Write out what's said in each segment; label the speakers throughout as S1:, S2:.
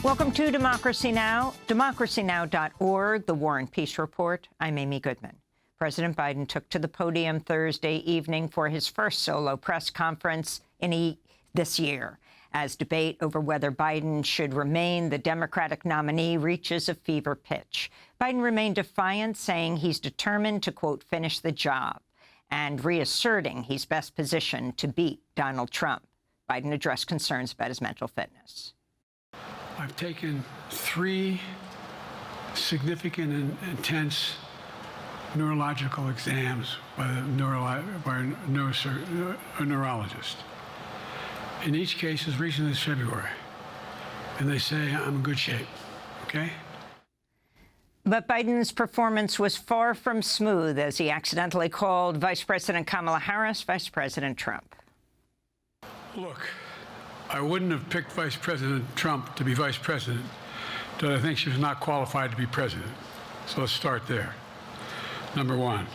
S1: Welcome to Democracy Now!, democracynow.org, the War and Peace Report. I'm Amy Goodman. President Biden took to the podium Thursday evening for his first solo press conference this year, as debate over whether Biden should remain the Democratic nominee reaches a fever pitch. Biden remained defiant, saying he's determined to, quote, finish the job, and reasserting he's best positioned to beat Donald Trump. Biden addressed concerns about his mental fitness.
S2: I've taken 3 significant and intense neurological exams by a neurologist. In each case, as recently as February. And they say I'm in good shape, okay?
S1: But Biden's performance was far from smooth as he accidentally called Vice President Kamala Harris Vice President Trump.
S2: Look, I wouldn't have picked Vice President Trump to be vice president, but I think she was not qualified to be president. So let's start there. Number one.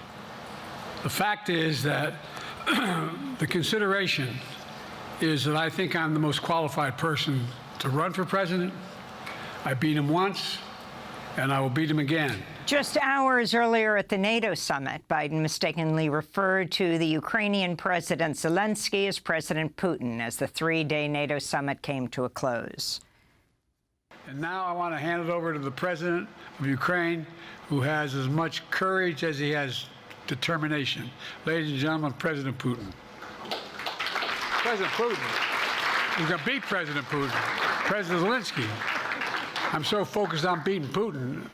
S2: The fact is that the consideration is that I think I'm the most qualified person to run for president. I beat him once, and I will beat him again.
S1: Just hours earlier at the NATO summit, Biden mistakenly referred to the Ukrainian President Zelensky as President Putin as the 3-day NATO summit came to a close.
S2: And now I want to hand it over to the President of Ukraine, who has as much courage as he has determination. Ladies and gentlemen, President Putin. President Putin. He's going to beat President Putin. President Zelensky. I'm so focused on beating Putin.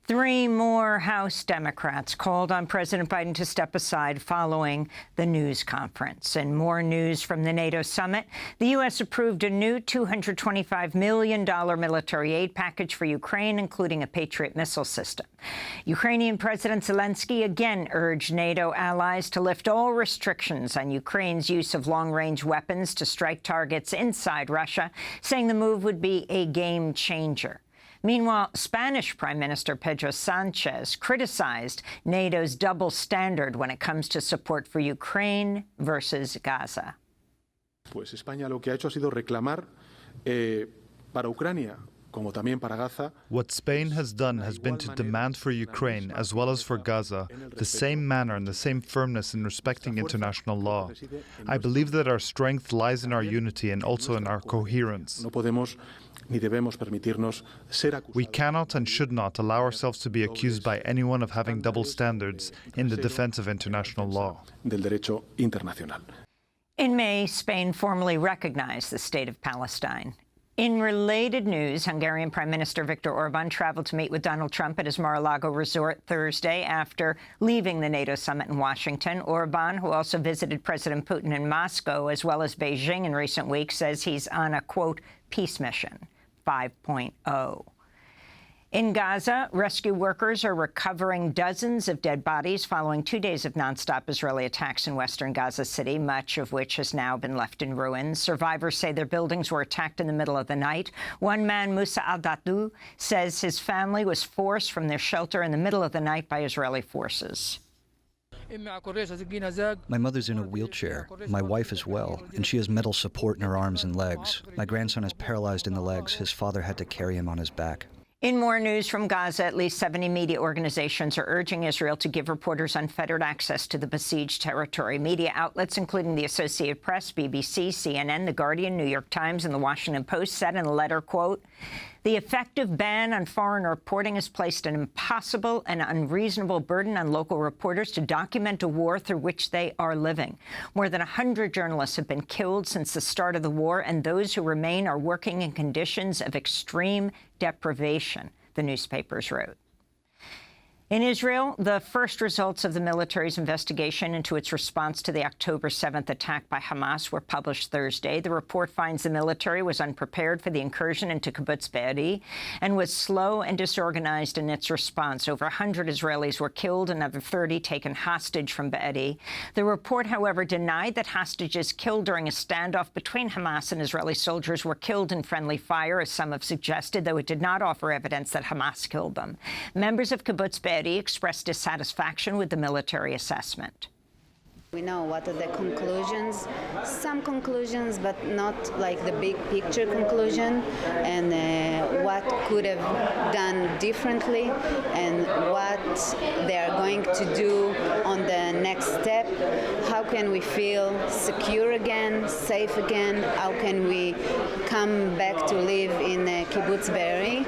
S1: 3 more House Democrats called on President Biden to step aside following the news conference. And more news from the NATO summit. The U.S. approved a new $225 million military aid package for Ukraine, including a Patriot missile system. Ukrainian President Zelensky again urged NATO allies to lift all restrictions on Ukraine's use of long-range weapons to strike targets inside Russia, saying the move would be a game changer. Meanwhile, Spanish Prime Minister Pedro Sánchez criticized NATO's double standard when it comes to support for Ukraine versus Gaza.
S3: Pues España lo que ha hecho ha sido reclamar para Ucrania, como también para Gaza.
S4: What Spain has done has been to demand for Ukraine, as well as for Gaza, the same manner and the same firmness in respecting international law. I believe that our strength lies in our unity and also in our coherence. We cannot and should not allow ourselves to be accused by anyone of having double standards in the defense of international law.
S1: In May, Spain formally recognized the state of Palestine. In related news, Hungarian Prime Minister Viktor Orbán traveled to meet with Donald Trump at his Mar-a-Lago resort Thursday after leaving the NATO summit in Washington. Orbán, who also visited President Putin in Moscow as well as Beijing in recent weeks, says he's on a, quote, peace mission 5.0. In Gaza, rescue workers are recovering dozens of dead bodies following 2 days of nonstop Israeli attacks in western Gaza City, much of which has now been left in ruins. Survivors say their buildings were attacked in the middle of the night. One man, Musa al-Dadou, says his family was forced from their shelter in the middle of the night by Israeli forces.
S5: My mother's in a wheelchair, my wife as well, and she has metal support in her arms and legs. My grandson is paralyzed in the legs. His father had to carry him on his back.
S1: In more news from Gaza, at least 70 media organizations are urging Israel to give reporters unfettered access to the besieged territory. Media outlets, including the Associated Press, BBC, CNN, The Guardian, New York Times, and The Washington Post, said in a letter, quote, "The effective ban on foreign reporting has placed an impossible and unreasonable burden on local reporters to document a war through which they are living. More than 100 journalists have been killed since the start of the war, and those who remain are working in conditions of extreme deprivation," the newspapers wrote. In Israel, the first results of the military's investigation into its response to the October 7th attack by Hamas were published Thursday. The report finds the military was unprepared for the incursion into Kibbutz Be'eri and was slow and disorganized in its response. Over 100 Israelis were killed, another 30 taken hostage from Be'eri. The report, however, denied that hostages killed during a standoff between Hamas and Israeli soldiers were killed in friendly fire, as some have suggested, though it did not offer evidence that Hamas killed them. Members of Kibbutz Be'eri expressed dissatisfaction with the military assessment.
S6: We know what are the conclusions, some conclusions, but not like the big picture conclusion. And what could have done differently and what they are going to do on the next step. How can we feel secure again, safe again? How can we come back to live in Kibbutz Be'eri?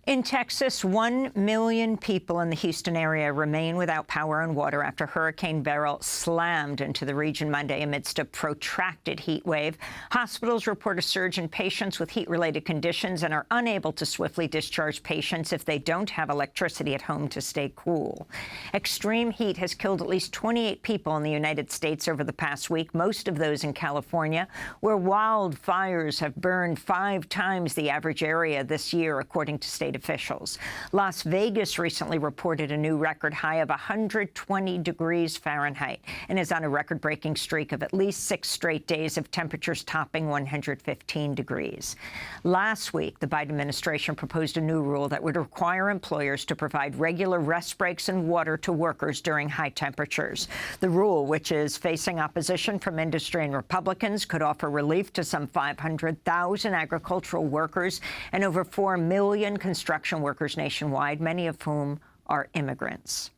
S1: In Texas, 1 million people in the Houston area remain without power and water after Hurricane Beryl slammed into the region Monday amidst a protracted heat wave. Hospitals report a surge in patients with heat-related conditions and are unable to swiftly discharge patients if they don't have electricity at home to stay cool. Extreme heat has killed at least 28 people in the United States over the past week, most of those in California, where wildfires have burned 5 times the average area this year, according to state officials. Las Vegas recently reported a new record high of 120 degrees Fahrenheit and is on a record-breaking streak of at least 6 straight days of temperatures topping 115 degrees. Last week, the Biden administration proposed a new rule that would require employers to provide regular rest breaks and water to workers during high temperatures. The rule, which is facing opposition from industry and Republicans, could offer relief to some 500,000 agricultural workers and over 4 million construction workers nationwide, many of whom are immigrants.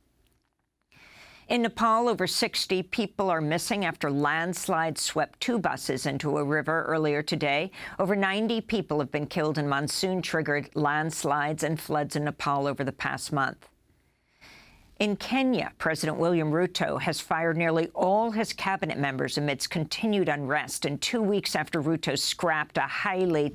S1: In Nepal, over 60 people are missing after landslides swept 2 buses into a river earlier today. Over 90 people have been killed in monsoon-triggered landslides and floods in Nepal over the past month. In Kenya, President William Ruto has fired nearly all his cabinet members amidst continued unrest, and 2 weeks after Ruto scrapped a highly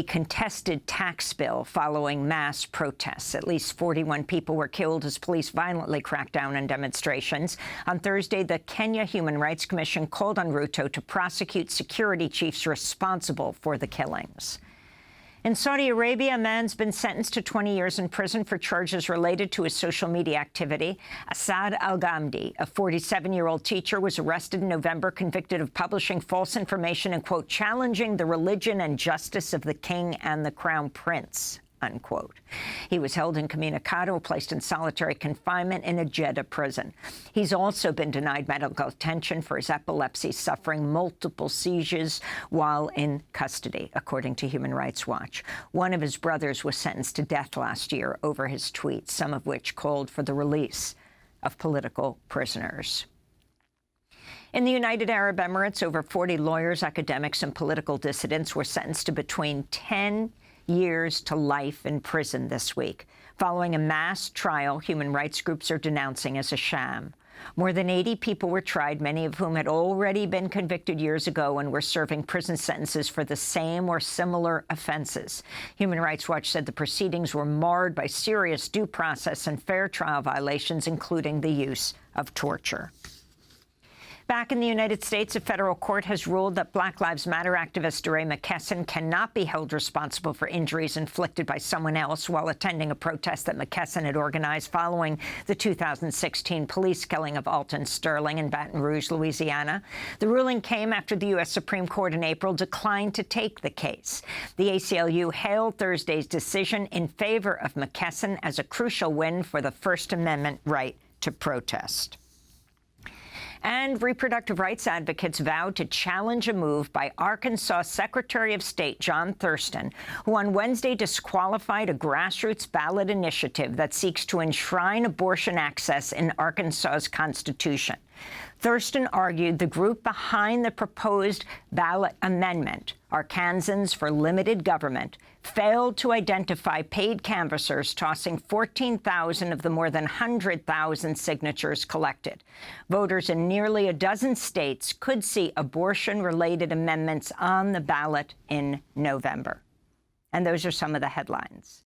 S1: contested tax bill following mass protests. At least 41 people were killed as police violently cracked down on demonstrations. On Thursday, the Kenya Human Rights Commission called on Ruto to prosecute security chiefs responsible for the killings. In Saudi Arabia, a man's been sentenced to 20 years in prison for charges related to his social media activity. Assad al-Ghamdi, a 47-year-old teacher, was arrested in November, convicted of publishing false information and, quote, challenging the religion and justice of the king and the crown prince, unquote. He was held incommunicado, placed in solitary confinement in a Jeddah prison. He's also been denied medical attention for his epilepsy, suffering multiple seizures while in custody, according to Human Rights Watch. One of his brothers was sentenced to death last year over his tweets, some of which called for the release of political prisoners. In the United Arab Emirates, over 40 lawyers, academics, and political dissidents were sentenced to between 10 years to life in prison this week, following a mass trial human rights groups are denouncing as a sham. More than 80 people were tried, many of whom had already been convicted years ago and were serving prison sentences for the same or similar offenses. Human Rights Watch said the proceedings were marred by serious due process and fair trial violations, including the use of torture. Back in the United States, a federal court has ruled that Black Lives Matter activist DeRay McKesson cannot be held responsible for injuries inflicted by someone else while attending a protest that McKesson had organized following the 2016 police killing of Alton Sterling in Baton Rouge, Louisiana. The ruling came after the U.S. Supreme Court in April declined to take the case. The ACLU hailed Thursday's decision in favor of McKesson as a crucial win for the First Amendment right to protest. And reproductive rights advocates vowed to challenge a move by Arkansas Secretary of State John Thurston, who on Wednesday disqualified a grassroots ballot initiative that seeks to enshrine abortion access in Arkansas's Constitution. Thurston argued the group behind the proposed ballot amendment, Arkansans for Limited Government, failed to identify paid canvassers tossing 14,000 of the more than 100,000 signatures collected. Voters in nearly a dozen states could see abortion-related amendments on the ballot in November. And those are some of the headlines.